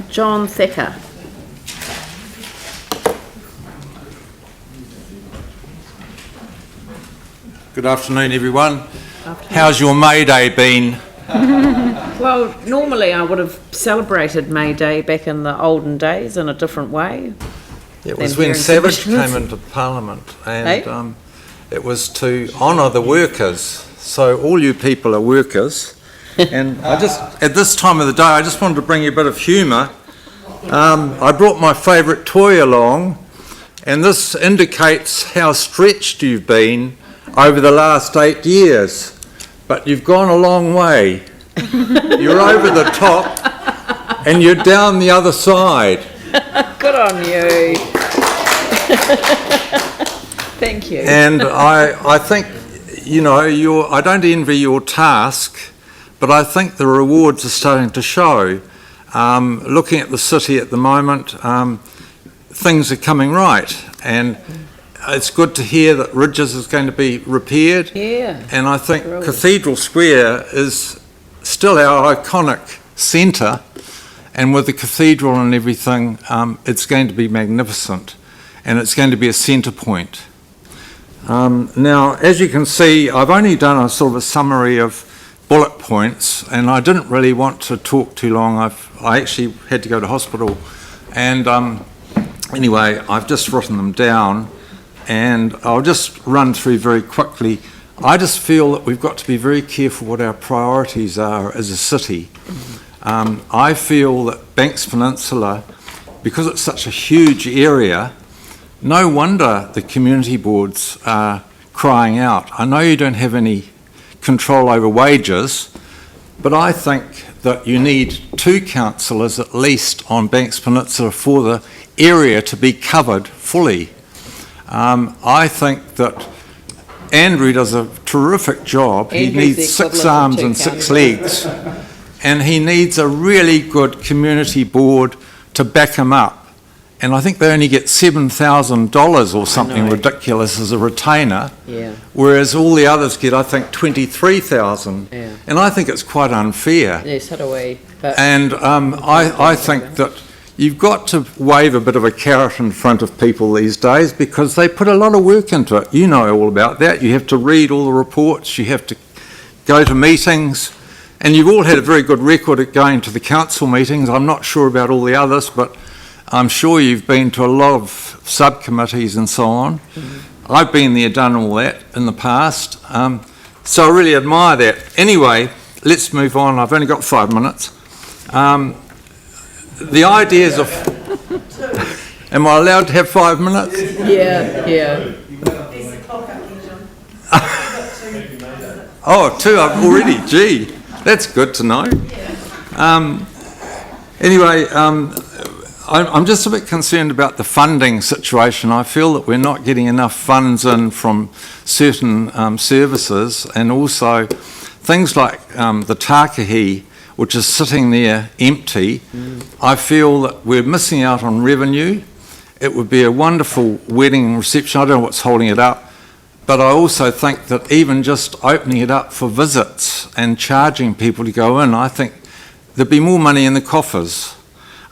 John Thacker. Good afternoon, everyone. How's your May Day been? Well, normally I would have celebrated May Day back in the olden days in a different way. It was when Savage came into Parliament, and it was to honour the workers. So all you people are workers. And at this time of the day, I just wanted to bring you a bit of humour. I brought my favourite toy along, and this indicates how stretched you've been over the last 8 years. But you've gone a long way. You're over the top, and you're down the other side. Good on you. Thank you. And I think, you know, I don't envy your task, but I think the rewards are starting to show. Looking at the city at the moment, things are coming right, and it's good to hear that Ridges is going to be repaired. Yeah. And I think Cathedral Square is still our iconic centre, and with the cathedral and everything, it's going to be magnificent, and it's going to be a centre point. Now, as you can see, I've only done a sort of a summary of bullet points, and I didn't really want to talk too long. I actually had to go to hospital, and anyway, I've just written them down, and I'll just run through very quickly. I just feel that we've got to be very careful what our priorities are as a city. I feel that Banks Peninsula, because it's such a huge area, no wonder the community boards are crying out. I know you don't have any control over wages, but I think that you need 2 councillors at least on Banks Peninsula for the area to be covered fully. I think that Andrew does a terrific job. He needs 6 arms and 6 legs, and he needs a really good community board to back him up. And I think they only get $7,000 or something ridiculous as a retainer, whereas all the others get, I think, $23,000. Yeah. And I think it's quite unfair. Yes, so do we. And I think that you've got to wave a bit of a carrot in front of people these days, because they put a lot of work into it. You know all about that. You have to read all the reports, you have to go to meetings, and you've all had a very good record at going to the council meetings. I'm not sure about all the others, but I'm sure you've been to a lot of subcommittees and so on. Mm-hmm. I've been there, done all that in the past, so I really admire that. Anyway, let's move on. I've only got 5 minutes. The ideas of... Am I allowed to have 5 minutes? Yeah. Oh, 2 I've already. Gee, that's good to know. Anyway, I'm just a bit concerned about the funding situation. I feel that we're not getting enough funds in from certain services, and also things like the Thacker, which is sitting there empty. I feel that we're missing out on revenue. It would be a wonderful wedding reception. I don't know what's holding it up, but I also think that even just opening it up for visits and charging people to go in, I think there'd be more money in the coffers.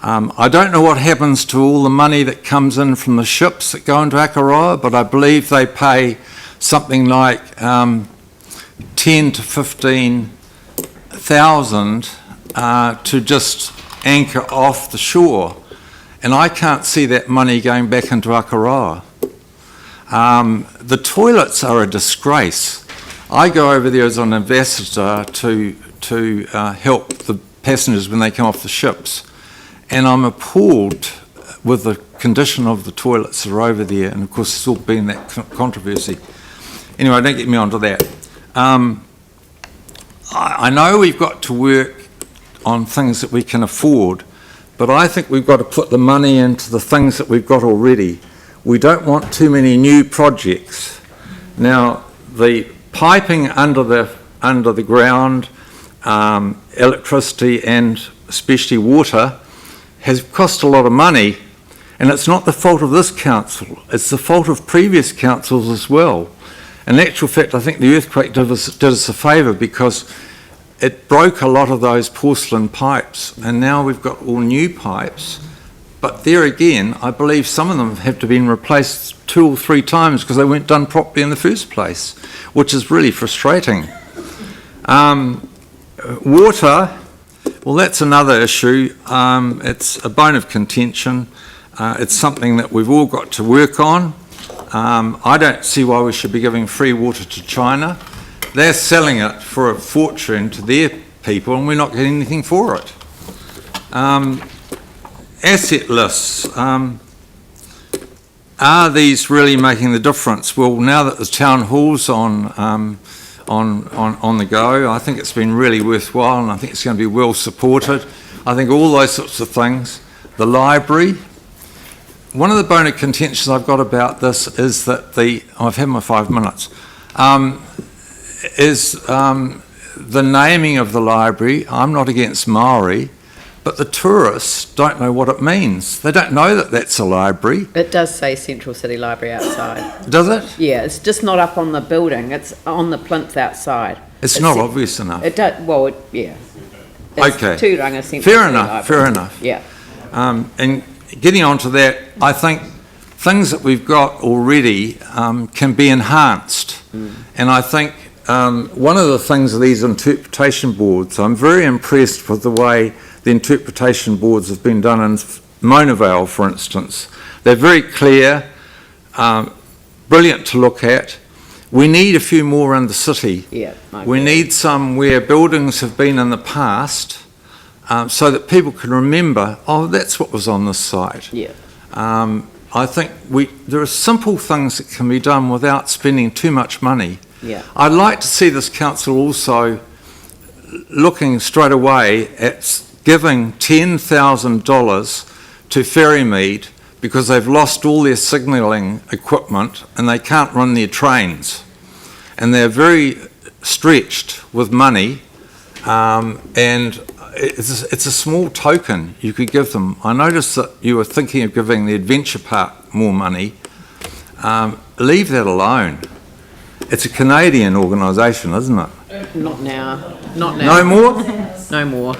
I don't know what happens to all the money that comes in from the ships that go into Akaroa, but I believe they pay something like 10 to 15,000 to just anchor off the shore, and I can't see that money going back into Akaroa. The toilets are a disgrace. I go over there as an ambassador to help the passengers when they come off the ships, and I'm appalled with the condition of the toilets that are over there, and of course there's all been that controversy. Anyway, don't get me onto that. I know we've got to work on things that we can afford, but I think we've got to put the money into the things that we've got already. We don't want too many new projects. Now, the piping under the ground, electricity and especially water, has cost a lot of money, and it's not the fault of this council, it's the fault of previous councils as well. In actual fact, I think the earthquake did us a favour, because it broke a lot of those porcelain pipes, and now we've got all new pipes. But there again, I believe some of them have to be replaced 2 or 3 times because they weren't done properly in the first place, which is really frustrating. Water, well, that's another issue. It's a bone of contention. It's something that we've all got to work on. I don't see why we should be giving free water to China. They're selling it for a fortune to their people, and we're not getting anything for it. Asset lists. Are these really making the difference? Well, now that the town hall's on the go, I think it's been really worthwhile, and I think it's going to be well supported. I think all those sorts of things. The library. One of the bone of contentions I've got about this is that I've had my 5 minutes. The naming of the library. I'm not against Maori, but the tourists don't know what it means. They don't know that that's a library. It does say Central City Library outside. Does it? Yeah, it's just not up on the building. It's on the plinth outside. It's not obvious enough. It does. Well, yeah. It's Okay. Tūranga Central Fair City enough. Library. Fair enough. Yeah. And getting on to that, I think things that we've got already can be enhanced. And I think one of the things of these interpretation boards, I'm very impressed with the way the interpretation boards have been done in Mona Vale, for instance. They're very clear, brilliant to look at. We need a few more in the city. Yeah. We need some where buildings have been in the past, so that people can remember, oh, that's what was on this site. Yeah. I think there are simple things that can be done without spending too much money. Yeah. I'd like to see this council also looking straight away at giving $10,000 to Ferrymead because they've lost all their signalling equipment and they can't run their trains. And they're very stretched with money, and it's a small token you could give them. I noticed that you were thinking of giving the Adventure Park more money. Leave that alone. It's a Canadian organisation, isn't it? Not now. Not now. No more? No more.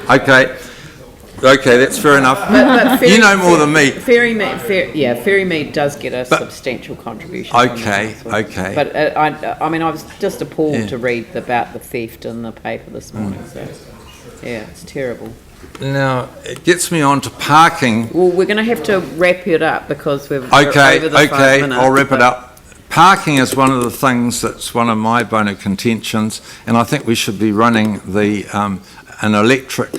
Okay, that's fair enough. But You know more than me. Ferrymead does get a substantial contribution. Okay. But I mean, I was just appalled to read about the theft in the paper this morning. So, yeah, it's terrible. Now, it gets me on to parking. Well, we're going to have to wrap it up because we're over the 5 minutes. I'll wrap it up. Parking is one of the things that's one of my bone of contentions, and I think we should be running an electric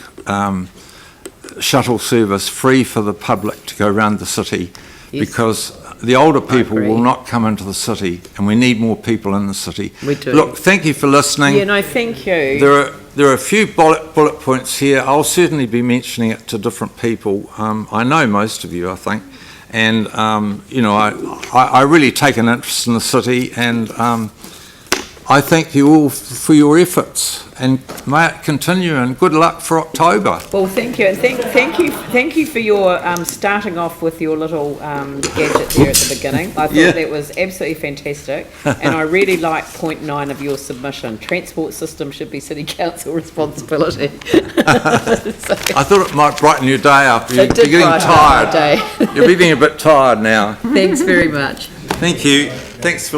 shuttle service free for the public to go around the city, because the older people will not come into the city, and we need more people in the city. We do. Look, thank you for listening. Yeah, no, thank you. There are a few bullet points here. I'll certainly be mentioning it to different people. I know most of you, I think. And, I really take an interest in the city, and I thank you all for your efforts, and may it continue, and good luck for October. Well, thank you, and thank you for your starting off with your little gadget there at the beginning. I thought that was absolutely fantastic, and I really like point 9 of your submission. Transport system should be City Council responsibility. I thought it might brighten your day up. You're It did getting brighten tired. my day. You're getting a bit tired now. Thanks very much. Thank you. Thanks for listening.